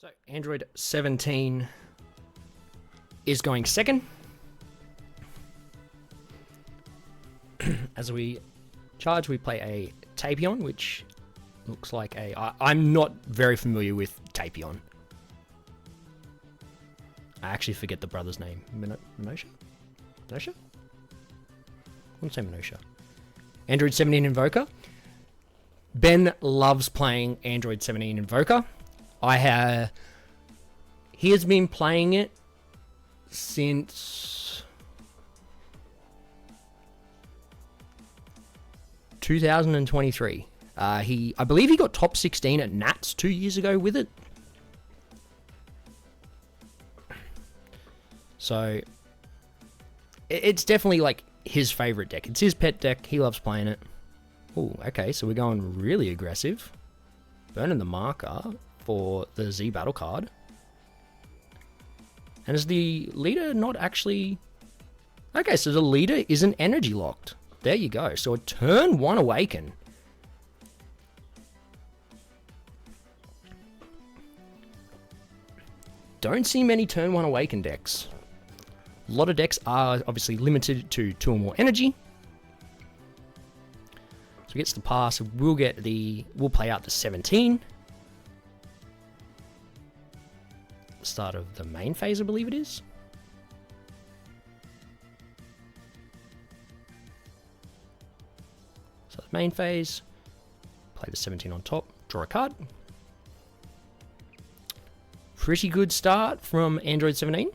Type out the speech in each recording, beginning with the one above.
So Android 17 is going second. As we charge, we play a Tapion, which looks like a... I'm not very familiar with Tapion. I actually forget the brother's name. Minosha? Minosha? I wouldn't say Minosha. Android 17 Invoker. Ben loves playing Android 17 Invoker. He has been playing it since 2023. I believe he got top 16 at Nats 2 years ago with it. So it's definitely like his favorite deck. It's his pet deck. He loves playing it. Oh, okay. So we're going really aggressive. Burning the marker for the Z battle card. And is the leader not actually... Okay, so the leader isn't energy locked. There you go. So a turn 1 awaken. Don't see many turn 1 awaken decks. A lot of decks are obviously limited to 2 or more energy. So he gets the pass. We'll play out the 17. Start of the main phase, I believe it is. So the main phase, play the 17 on top, draw a card. Pretty good start from Android 17. I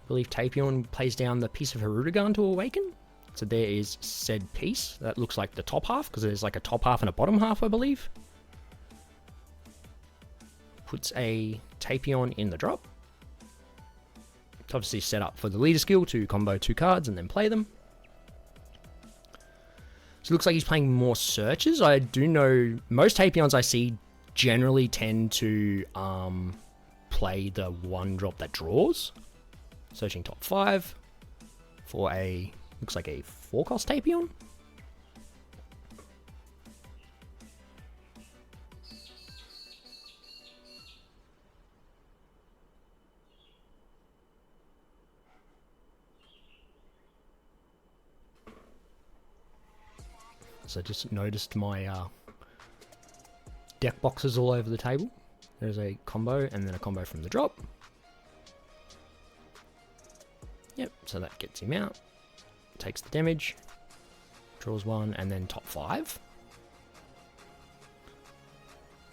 believe Tapion plays down the piece of Hirudegarn to awaken. So there is said piece. That looks like the top half, because there's like a top half and a bottom half, I believe. Puts a Tapion in the drop. It's obviously set up for the leader skill to combo 2 cards and then play them. So it looks like he's playing more searches. I do know most Tapions I see generally tend to play the 1 drop that draws. Searching top 5 for a... Looks like a 4-cost Tapion. So just noticed my deck boxes all over the table. There's a combo and then a combo from the drop. Yep, so that gets him out. Takes the damage, draws 1, and then top 5.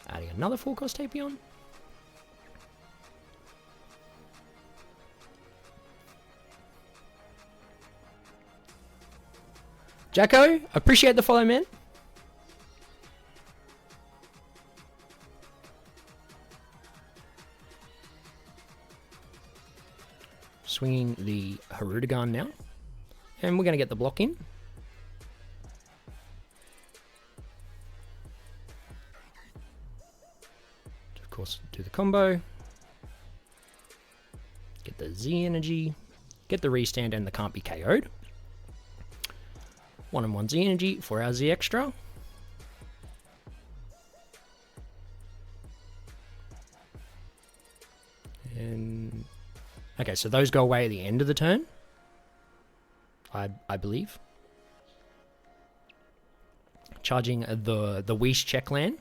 Adding another 4-cost Tapion. Jacko, appreciate the follow, man. Swinging the Hirudegarn now. And we're going to get the block in. Of course, do the combo. Get the Z energy. Get the restand and the can't be KO'd. 1 and 1 Z energy for our Z extra. And... Okay, so those go away at the end of the turn. I believe. Charging the Weiss check land.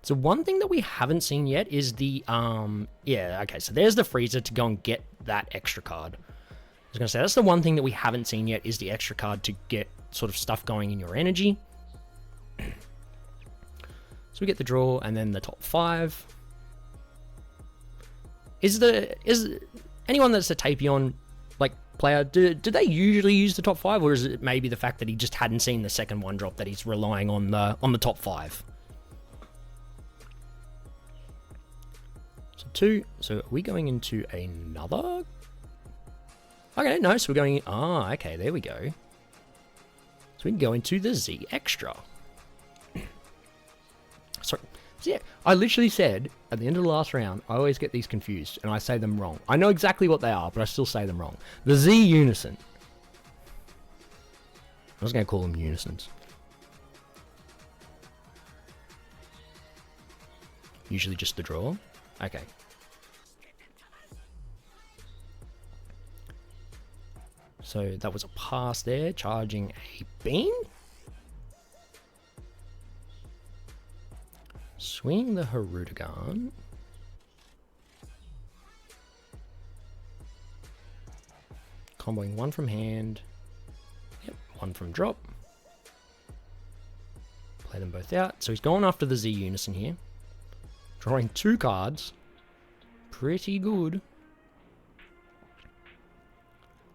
So one thing that we haven't seen yet is the yeah, okay, so there's the freezer to go and get that extra card. I was gonna say that's the one thing that we haven't seen yet is the extra card to get sort of stuff going in your energy. So we get the draw and then the top 5. Is anyone that's a Tapion like player, do they usually use the top 5, or is it maybe the fact that he just hadn't seen the second 1 drop that he's relying on the top 5? So 2. So are we going into another? Okay, no, so we're going... Ah, okay, there we go. So we can go into the Z extra. Sorry, So yeah, I literally said at the end of the last round, I always get these confused and I say them wrong. I know exactly what they are, but I still say them wrong. The Z Unison. I was going to call them unisons. Usually just the draw. Okay. So that was a pass there, charging a beam. Swing the Harudagan. Comboing one from hand. Yep, one from drop. Play them both out. So he's going after the Z Unison here. Drawing 2 cards. Pretty good.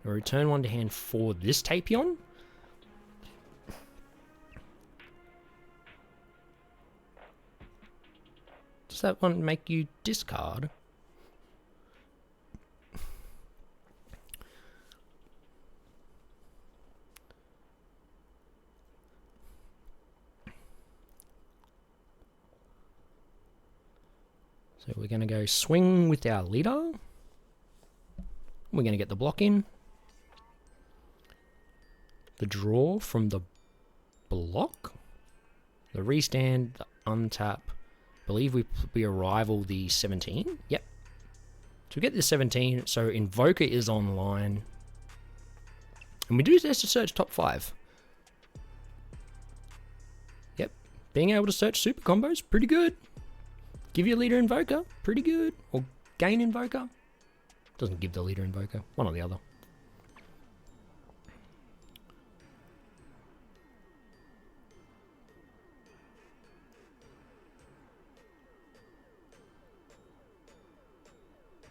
I'll return 1 to hand for this Tapion. Does that one make you discard? So we're going to go swing with our leader. We're going to get the block in. The draw from the block. The restand, the untap. I believe we arrival the 17. Yep. So we get the 17. So Invoker is online. And we do this to search top 5. Yep. Being able to search super combos, pretty good. Give your leader Invoker, pretty good. Or gain Invoker. Doesn't give the leader Invoker. One or the other.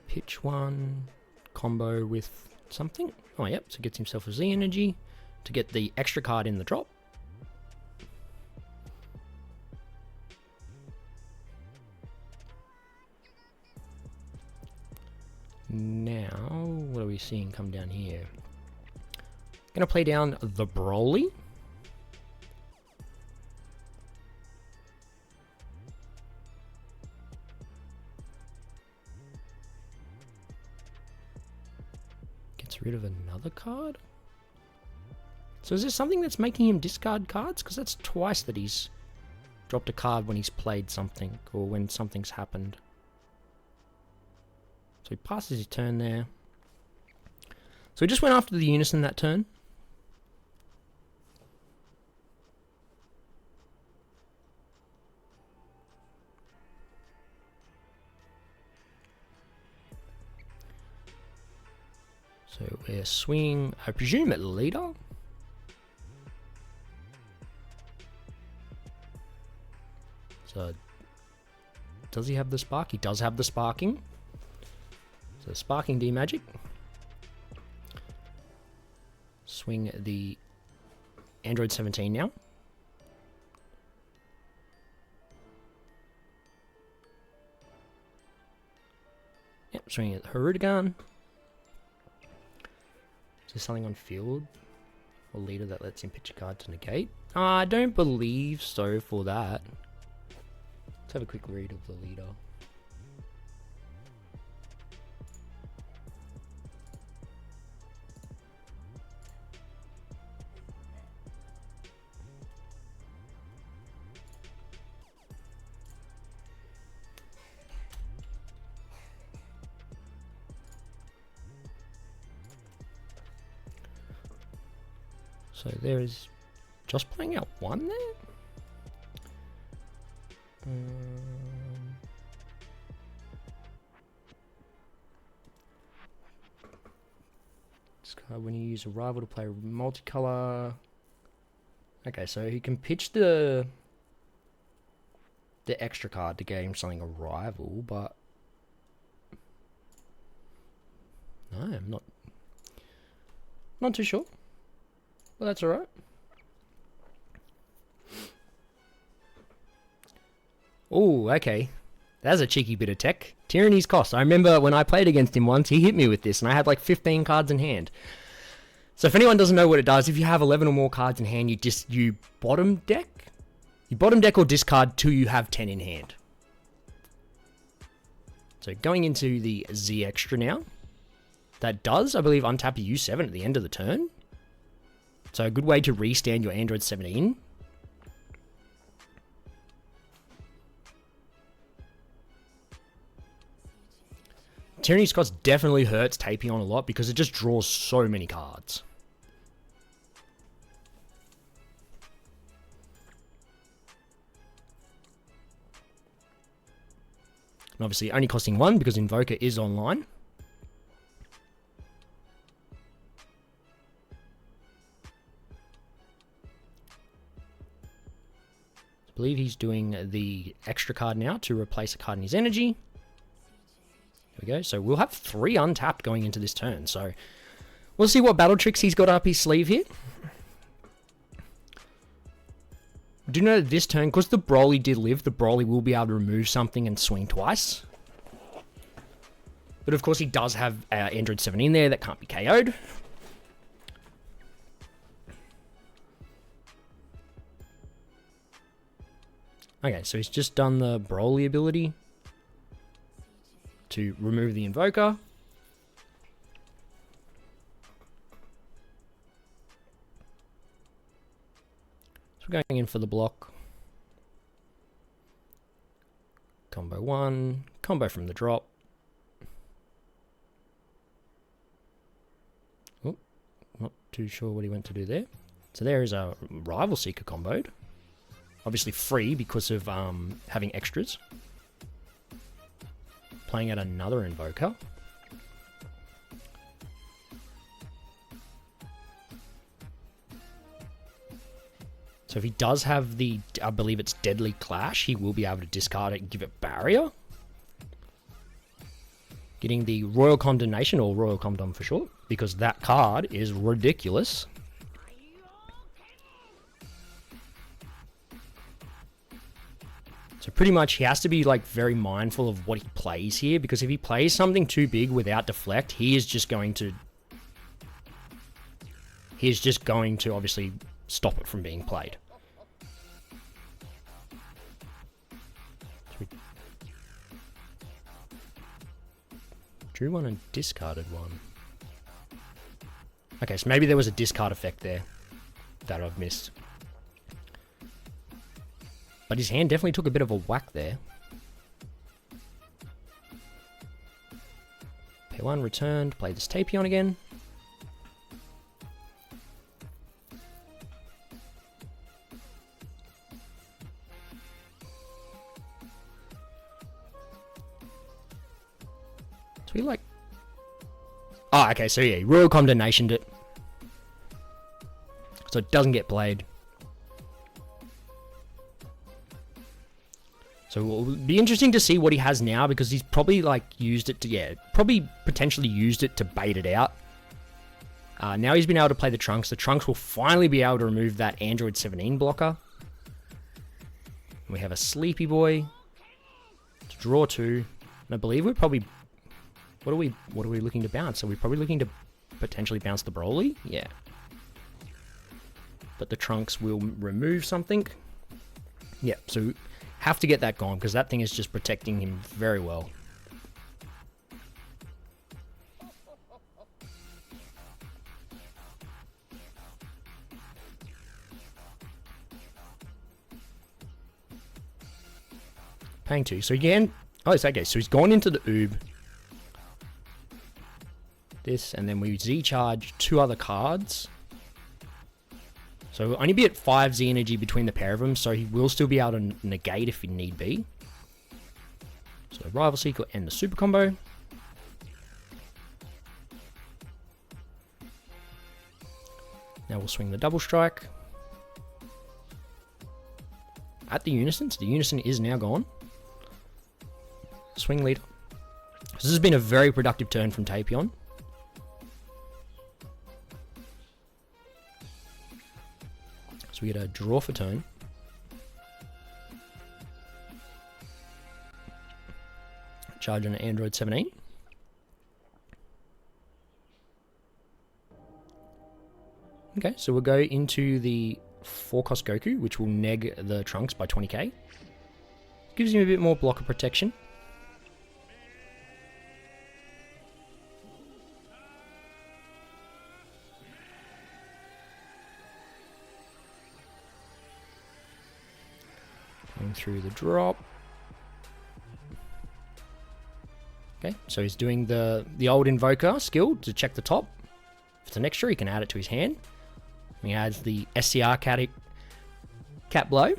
Pitch 1. Combo with something. Oh, yep. So gets himself a Z energy to get the extra card in the drop. Now, what are we seeing come down here? Gonna play down the Broly. Gets rid of another card. So is there something that's making him discard cards? Because that's twice that he's dropped a card when he's played something or when something's happened. So he passes his turn there. So he just went after the Unison that turn. So we're swinging, I presume, at leader. So does he have the spark? He does have the sparking. So sparking D magic. Swing the Android 17 now. Yep, swinging at the Harudagan. Is there something on field or leader that lets him pitch a card to negate? I don't believe so for that. Let's have a quick read of the leader. So there is just playing out 1 there. Discard when you use a rival to play multicolor. Okay, so he can pitch the extra card to get him something a rival, but no, I'm not too sure. Well, that's alright. Oh, okay. That's a cheeky bit of tech. Tyranny's Cost. I remember when I played against him once, he hit me with this, and I had like 15 cards in hand. So if anyone doesn't know what it does, if you have 11 or more cards in hand, you bottom deck? You bottom deck or discard till you have 10 in hand. So going into the Z Extra now. That does, I believe, untap a U7 at the end of the turn. So a good way to restand your Android 17. Tyranny Scots definitely hurts Tapion a lot because it just draws so many cards. And obviously only costing 1 because Invoker is online. I believe he's doing the extra card now to replace a card in his energy. There we go. So we'll have 3 untapped going into this turn. So we'll see what battle tricks he's got up his sleeve here. Do know that this turn, because the Broly did live, the Broly will be able to remove something and swing twice. But of course he does have Android 17 there that can't be KO'd. Okay, so he's just done the Broly ability to remove the Invoker. So we're going in for the block. Combo 1, combo from the drop. Oh, not too sure what he went to do there. So there is a Rival Seeker comboed. Obviously free because of having extras. Playing out another Invoker. So if he does have the, I believe it's Deadly Clash, he will be able to discard it and give it Barrier. Getting the Royal Condemnation, or Royal Condom for short, because that card is ridiculous. So pretty much he has to be like very mindful of what he plays here, because if he plays something too big without deflect, he is just going to obviously stop it from being played. So drew one and discarded one. Okay, so maybe there was a discard effect there that I've missed. But his hand definitely took a bit of a whack there. Pair 1 returned, play this Tapion again. So we like... Oh, okay, so yeah, Royal Condemnationed it. So it doesn't get played. So it will be interesting to see what he has now, because he's probably like used it to, yeah, probably potentially used it to bait it out. Now he's been able to play the Trunks. The Trunks will finally be able to remove that Android 17 blocker. We have a Sleepy Boy to draw 2. And I believe we're probably, what are we looking to bounce? Are we probably looking to potentially bounce the Broly? Yeah. But the Trunks will remove something. Yeah, so have to get that gone, because that thing is just protecting him very well. Paying 2. So again, oh, it's okay. So he's gone into the Oob. This, and then we Z-charge 2 other cards. So we'll only be at 5 Z energy between the pair of them, so he will still be able to negate if he need be. So Rival Seeker and the Super Combo. Now we'll swing the Double Strike. At the Unison, so the Unison is now gone. Swing Leader. So this has been a very productive turn from Tapion. So we get a draw for turn. Charge on an Android 17. Okay, so we'll go into the 4-cost Goku, which will neg the Trunks by 20k. Gives him a bit more blocker protection. Going through the drop. Okay, so he's doing the old Invoker skill to check the top. If it's an extra, he can add it to his hand. He adds the SCR cat blow.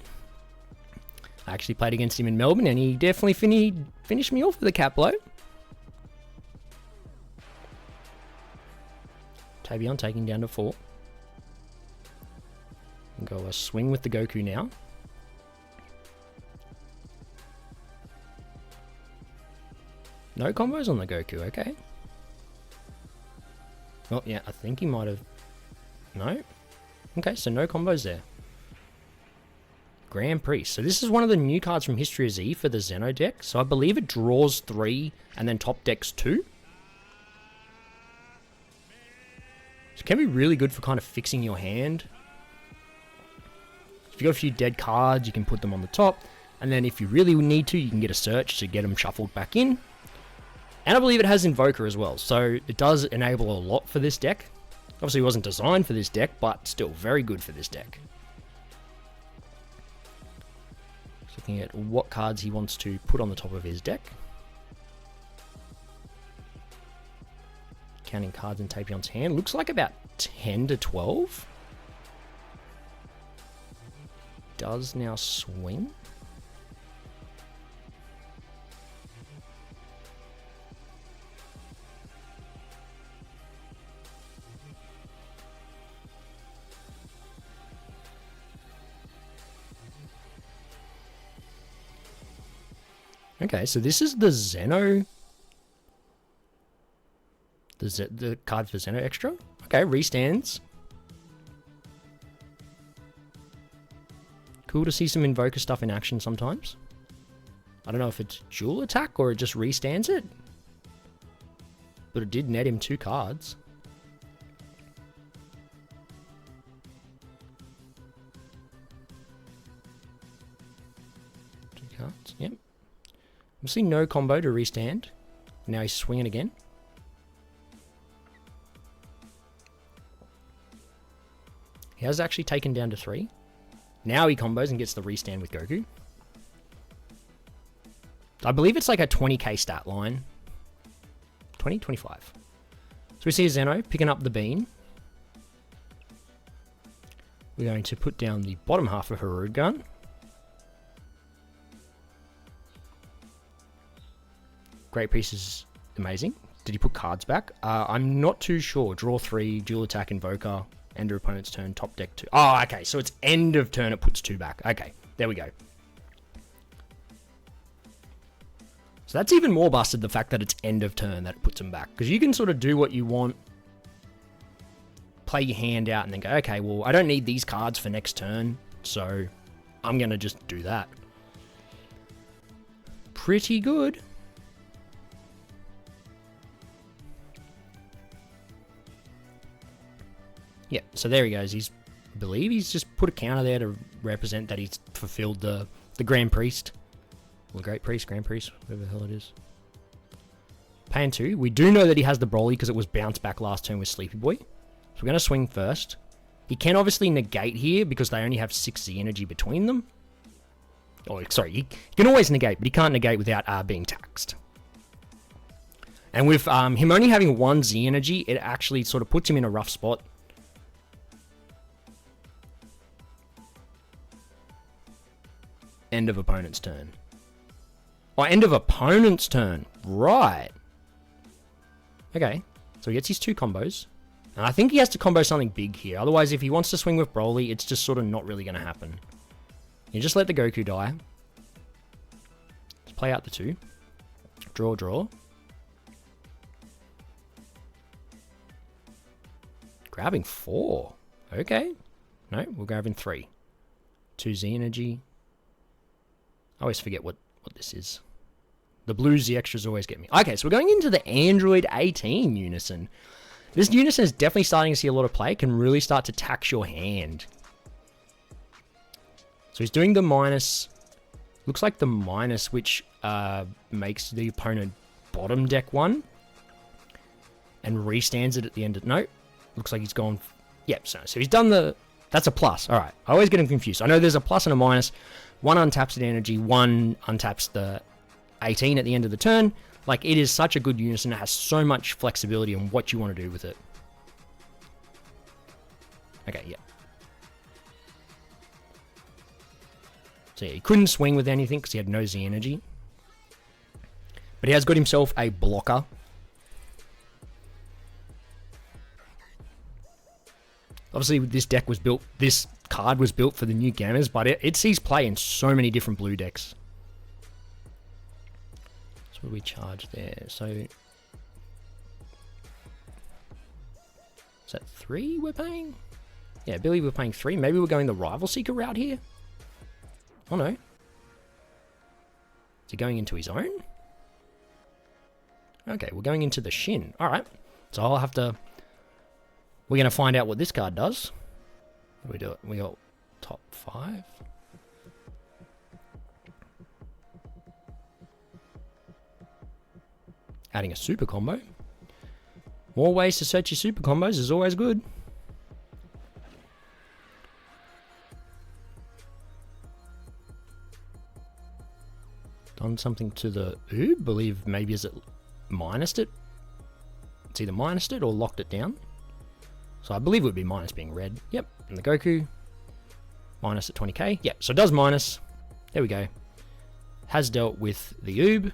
I actually played against him in Melbourne, and he definitely finished me off with a cat blow. Tapion taking down to 4. Go a swing with the Goku now. No combos on the Goku, okay. Well, yeah, I think he might have... No? Okay, so no combos there. Grand Priest. So this is one of the new cards from History of Z for the Xeno deck. So I believe it draws 3 and then top decks 2. So it can be really good for kind of fixing your hand. If you've got a few dead cards, you can put them on the top. And then if you really need to, you can get a search to get them shuffled back in. And I believe it has Invoker as well. So it does enable a lot for this deck. Obviously it wasn't designed for this deck, but still very good for this deck. Just looking at what cards he wants to put on the top of his deck. Counting cards in Tapion's hand. Looks like about 10 to 12. Does now swing. Okay, so this is the Xeno. The card for Xeno extra. Okay, restands. Cool to see some Invoker stuff in action sometimes. I don't know if it's dual attack or it just restands it. But it did net him 2 cards. Yep. We'll see no combo to restand. Now he's swinging again. He has actually taken down to 3. Now he combos and gets the restand with Goku. I believe it's like a 20k stat line. 20, 25. So we see a Xeno picking up the bean. We're going to put down the bottom half of her road gun. Great piece is amazing. Did he put cards back? I'm not too sure. Draw 3, dual attack, Invoker, end of opponent's turn, top deck 2. Oh, okay. So it's end of turn, it puts 2 back. Okay, there we go. So that's even more busted, the fact that it's end of turn that it puts them back. Because you can sort of do what you want. Play your hand out and then go, okay, well, I don't need these cards for next turn. So I'm going to just do that. Pretty good. Yeah, so there he goes. I believe he's just put a counter there to represent that he's fulfilled the Grand Priest. Or Great Priest, Grand Priest, whatever the hell it is. Paying 2. We do know that he has the Broly because it was bounced back last turn with Sleepy Boy. So we're going to swing first. He can obviously negate here because they only have 6 Z energy between them. Oh, sorry, he can always negate, but he can't negate without being taxed. And with him only having 1 Z energy, it actually sort of puts him in a rough spot. End of opponent's turn. Oh, end of opponent's turn. Right. Okay. So he gets his 2 combos. And I think he has to combo something big here. Otherwise, if he wants to swing with Broly, it's just sort of not really going to happen. You just let the Goku die. Let's play out the 2. Draw, draw. Grabbing 4. Okay. No, we're grabbing 3. 2 Z energy. I always forget what this is. The blues, the extras always get me. Okay, so we're going into the Android 18 Unison. This Unison is definitely starting to see a lot of play. It can really start to tax your hand. So he's doing the minus. Looks like the minus, which makes the opponent bottom deck 1. And restands it at the end of... No, looks like he's gone... Yep, so he's done the... That's a plus. All right, I always get him confused. I know there's a plus and a minus. One untaps the energy, one untaps the 18 at the end of the turn. Like, it is such a good unison. It has so much flexibility on what you want to do with it. Okay, yeah. So yeah, he couldn't swing with anything because he had no Z energy. But he has got himself a blocker. Obviously, this deck was built, this card was built for the new gamers, but it sees play in so many different blue decks. So what do we charge there? So, is that 3 we're paying? Yeah, Billy, we're paying 3. Maybe we're going the Rival Seeker route here? Oh no. Is he going into his own? Okay, we're going into the Shin. Alright. So I'll have to... We're going to find out what this card does. We do it. We got top 5. Adding a super combo. More ways to search your super combos is always good. Done something to the Oob. Believe maybe is it minused it? It's either minused it or locked it down. So I believe it would be minus being red. Yep. And the Goku. Minus at 20k. Yep. So it does minus. There we go. Has dealt with the Oob.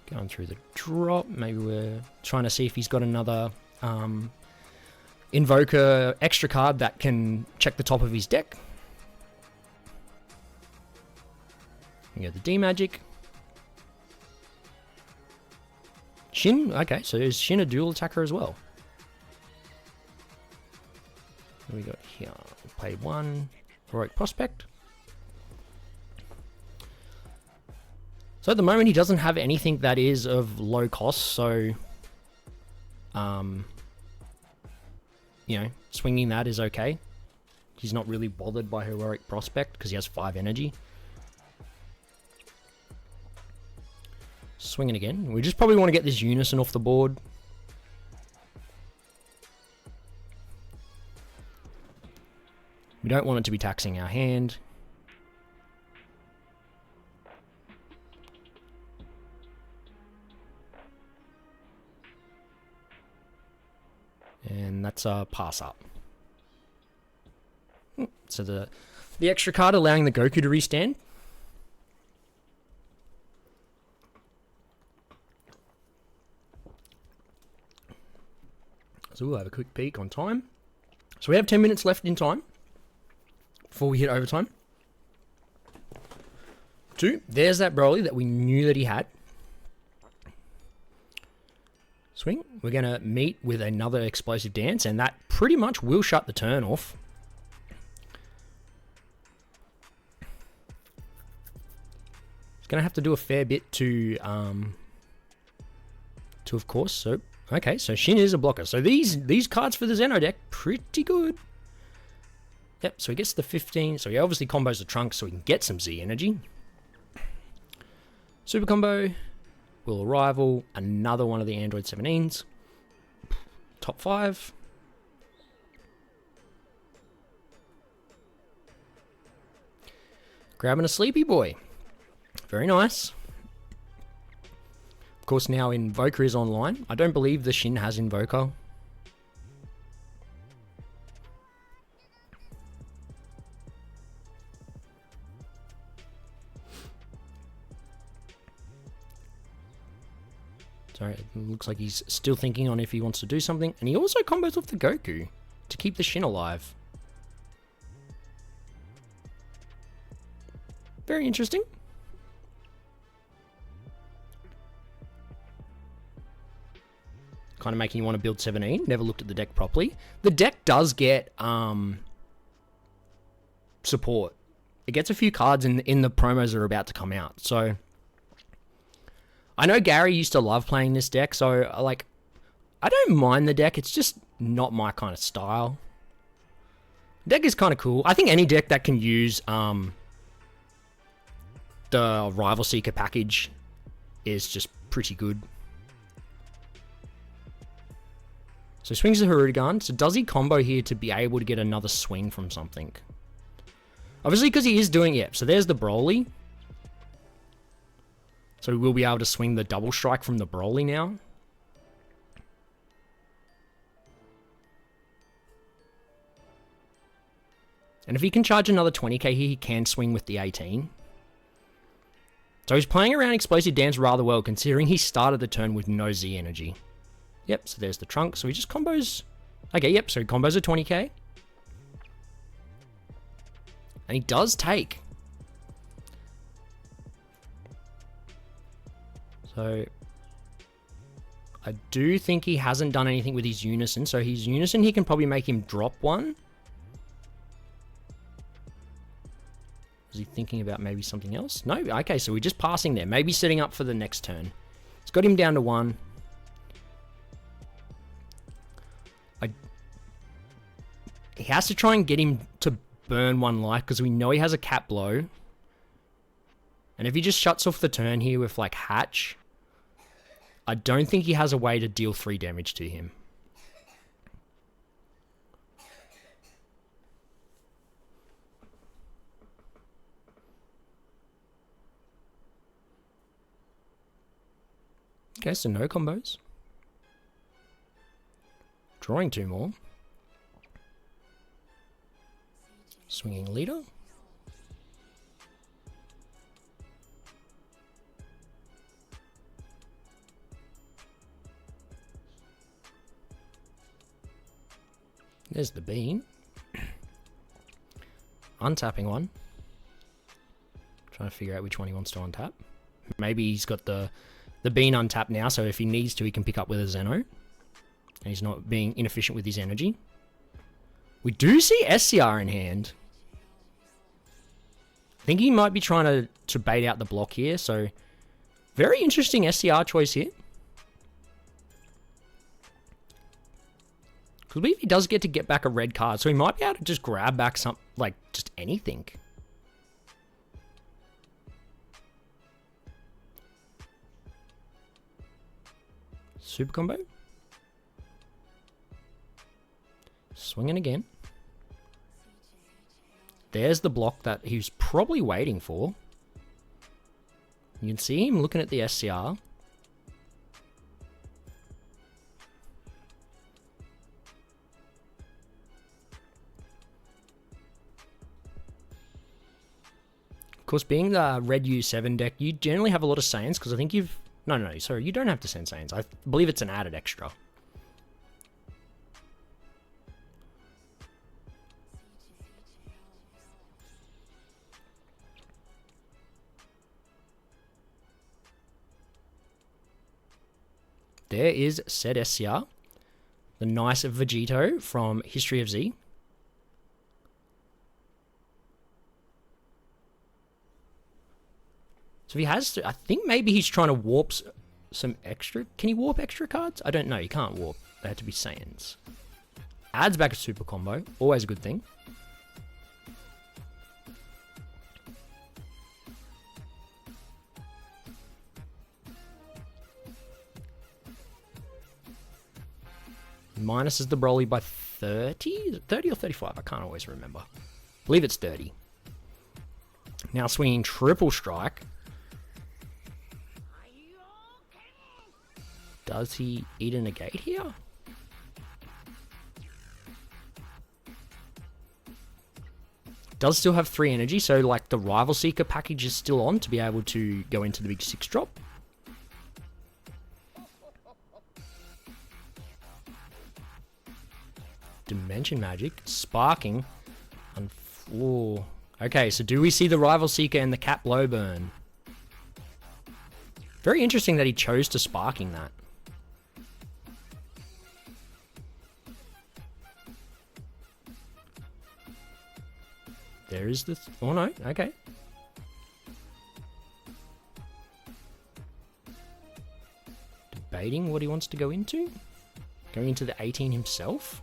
Going through the drop. Maybe we're trying to see if he's got another Invoker extra card that can check the top of his deck. We go the D-Magic. Shin, okay, so is Shin a dual attacker as well? What do we got here? We played 1 Heroic Prospect. So at the moment he doesn't have anything that is of low cost, so you know, swinging that is okay. He's not really bothered by Heroic Prospect because he has 5 energy. Swinging again. We just probably want to get this unison off the board. We don't want it to be taxing our hand. And that's a pass up. So the extra card allowing the Goku to restand. So we'll have a quick peek on time. So we have 10 minutes left in time before we hit overtime. 2, there's that Broly that we knew that he had. Swing. We're going to meet with another explosive dance, and that pretty much will shut the turn off. It's going to have to do a fair bit to of course, so... Okay, so Shin is a blocker. So these cards for the Zeno deck, pretty good. Yep, so he gets the 15. So he obviously combos the Trunks so he can get some Z energy. Super combo will rival another one of the Android 17s. Top 5. Grabbing a Sleepy Boy. Very nice. Of course, now Invoker is online. I don't believe the Shin has Invoker. Sorry, it looks like he's still thinking on if he wants to do something. And he also combos off the Goku to keep the Shin alive. Very interesting. Kind of making you want to build 17. Never looked at the deck properly. The deck does get support. It gets a few cards in the promos that are about to come out. So I know Gary used to love playing this deck, so like I don't mind the deck. It's just not my kind of style. The deck is kind of cool. I think any deck that can use the Rival Seeker package is just pretty good. So he swings the Harugan. So does he combo here to be able to get another swing from something? Obviously, because he is doing it. So there's the Broly. So we'll be able to swing the double strike from the Broly now. And if he can charge another 20k here, he can swing with the 18. So he's playing around Explosive Dance rather well, considering he started the turn with no Z energy. Yep, so there's the trunk. So he just combos... Okay, yep, so he combos a 20k. And he does take. So... I do think he hasn't done anything with his Unison. So his Unison, he can probably make him drop one. Is he thinking about maybe something else? No? Okay, so we're just passing there. Maybe setting up for the next turn. It's got him down to 1. He has to try and get him to burn 1 life because we know he has a Cat Blow. And if he just shuts off the turn here with like Hatch, I don't think he has a way to deal 3 damage to him. Okay, so no combos. Drawing 2 more. Swinging leader. There's the bean. Untapping one. Trying to figure out which one he wants to untap. Maybe he's got the bean untapped now, so if he needs to, he can pick up with a Zeno. And he's not being inefficient with his energy. We do see SCR in hand. I think he might be trying to bait out the block here, so very interesting SCR choice here. Because I believe he does get back a red card, so he might be able to just grab back some, like, just anything. Super combo. Swinging again. There's the block that he was probably waiting for. You can see him looking at the SCR. Of course, being the red U7 deck, you generally have a lot of Saiyans, because I think you've... No, sorry, you don't have to send Saiyans. I believe it's an added extra. There is said SCR, the nice Vegito from History of Z. So he has to, I think maybe he's trying to warp some extra. Can he warp extra cards? I don't know. He can't warp. They have to be Saiyans. Adds back a super combo. Always a good thing. Minuses the Broly by 30? Is it 30 or 35? I can't always remember. I believe it's 30. Now swinging triple strike. Does he eat a negate here? Does still have 3 energy, so like the Rival Seeker package is still on to be able to go into the big 6 drop. Dimension Magic, Sparking, and okay, so do we see the Rival Seeker and the Cat Blow burn? Very interesting that he chose to Sparking that. There is the... oh no, okay. Debating what he wants to go into? Going into the 18 himself?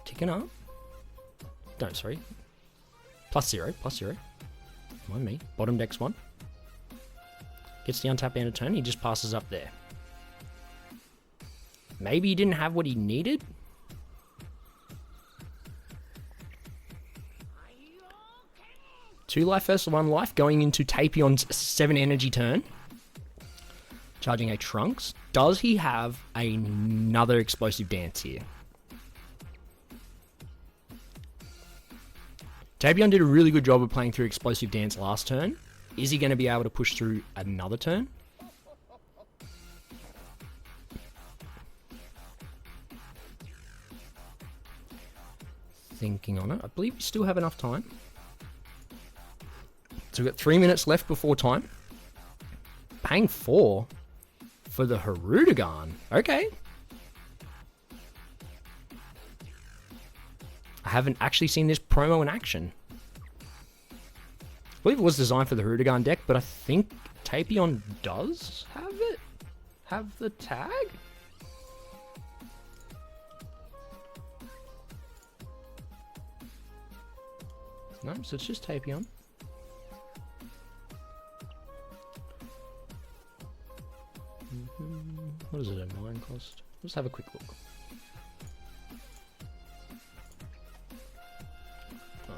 Ticking up. No, sorry. +0, +0. Mind me. Bottom deck's 1. Gets the untap end of turn, he just passes up there. Maybe he didn't have what he needed? Two life versus 1 life, going into Tapion's 7 energy turn. Charging a Trunks. Does he have another explosive dance here? Tapion did a really good job of playing through explosive dance last turn. Is he going to be able to push through another turn? Thinking on it. I believe we still have enough time. So we've got 3 minutes left before time. Paying 4 for the Harudagan. Okay. I haven't actually seen this promo in action. I believe it was designed for the Harudagan deck, but I think Tapion does have it? Have the tag? No, so it's just Tapion. What is it, a 9 cost? Let's have a quick look. Oh.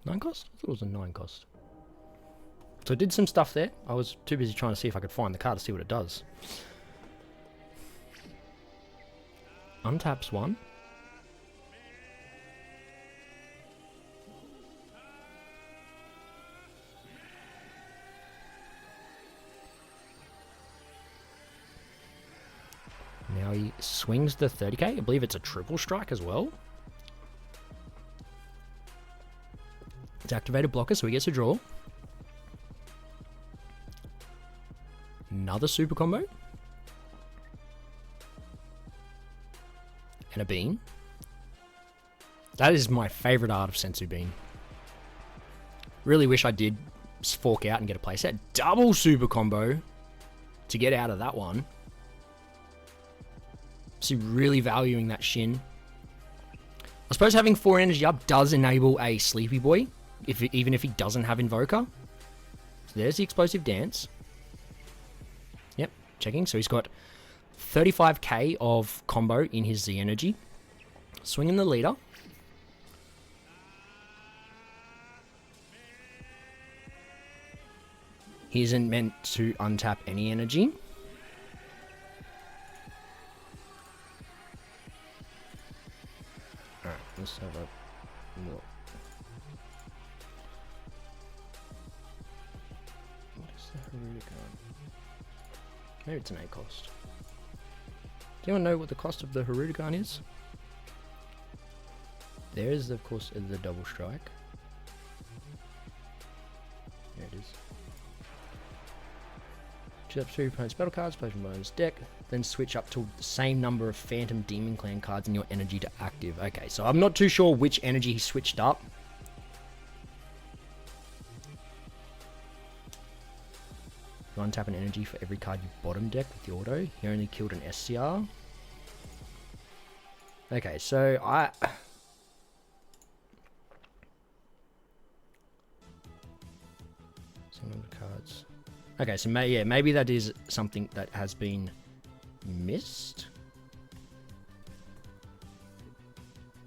Nine cost? I thought it was a 9 cost. So I did some stuff there. I was too busy trying to see if I could find the card to see what it does. Untaps 1. Now he swings the 30k. I believe it's a triple strike as well. It's activated blocker, so he gets a draw. Another super combo. And a bean. That is my favorite art of Sensu Bean. Really wish I did fork out and get a playset. Double super combo to get out of that one. So really valuing that Shin. I suppose having 4 energy up does enable a Sleepy Boy, even if he doesn't have Invoker. So there's the explosive dance. Yep, checking. So he's got 35k of combo in his Z energy. Swinging the leader. He isn't meant to untap any energy. Alright, let's have a look. What is the Harudagan? Maybe it's an 8 cost. Do anyone know what the cost of the Harudagan is? There is, of course, the double strike. There it is. Choose up 2 opponent's battle cards, play from opponent's deck, then switch up to the same number of Phantom Demon Clan cards in your energy to active. Okay, so I'm not too sure which energy he switched up. You untap an energy for every card you bottom deck with the auto. He only killed an SCR. Okay, so some of the cards. Okay, so maybe that is something that has been missed.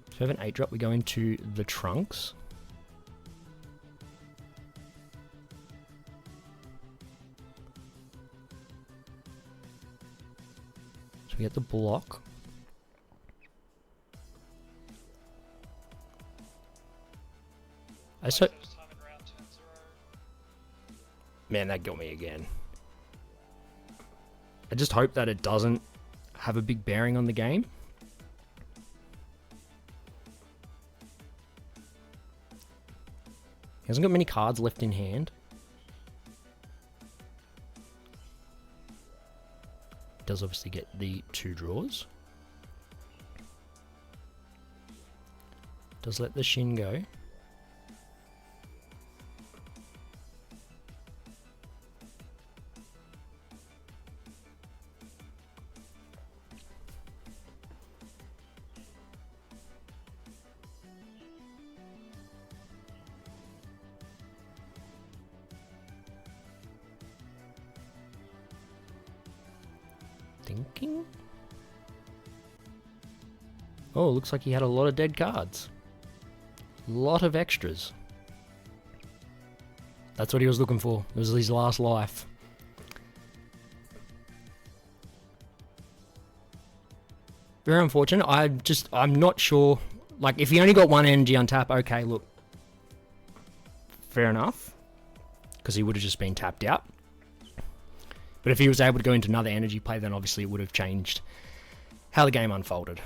So we have an 8 drop. We go into the Trunks. So we get the block. Man, that got me again. I just hope that it doesn't have a big bearing on the game. He hasn't got many cards left in hand. Does obviously get the 2 draws. Does let the Shin go. thinking? Oh, looks like he had a lot of dead cards. Lot of extras. That's what he was looking for. It was his last life. Very unfortunate. I'm not sure. Like, if he only got one energy on tap, okay, look. Fair enough. Because he would have just been tapped out. But if he was able to go into another energy play, then obviously it would have changed how the game unfolded.